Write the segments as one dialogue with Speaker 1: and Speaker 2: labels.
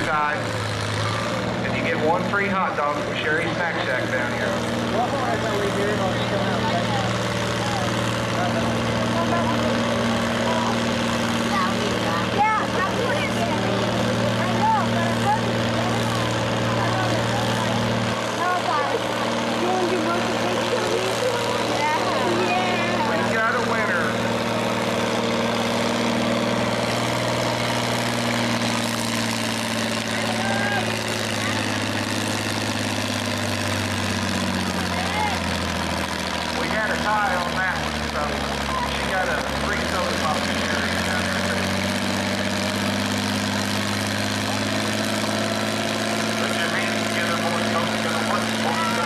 Speaker 1: side. And you get one free hot dog from Sherry's Snack Shack down here. We got a winner. We had a tie on that one, so she got a free soda pop from Sherry's down there too. Put your hands together, boys. Coach is gonna work for you.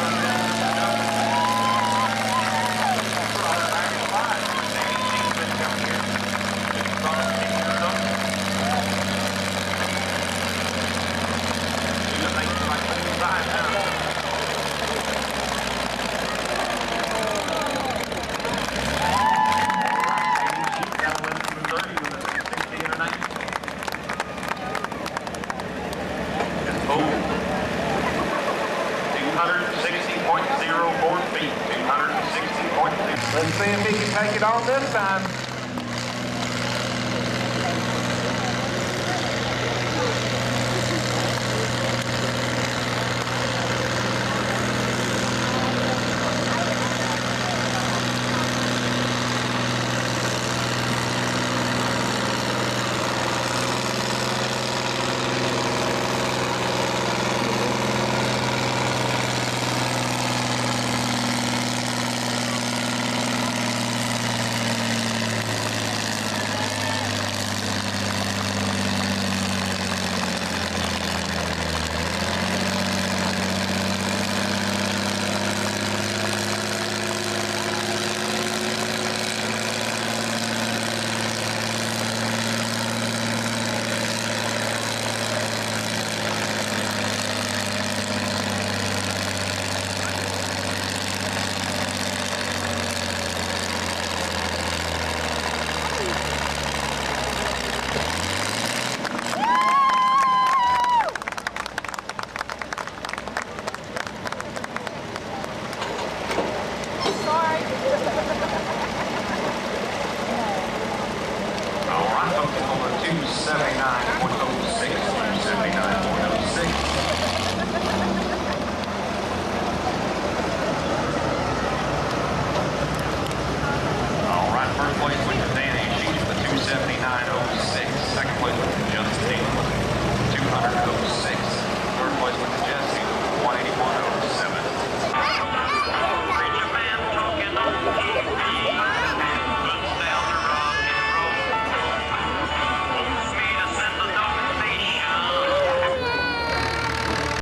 Speaker 1: Let's see if he can take it on this time.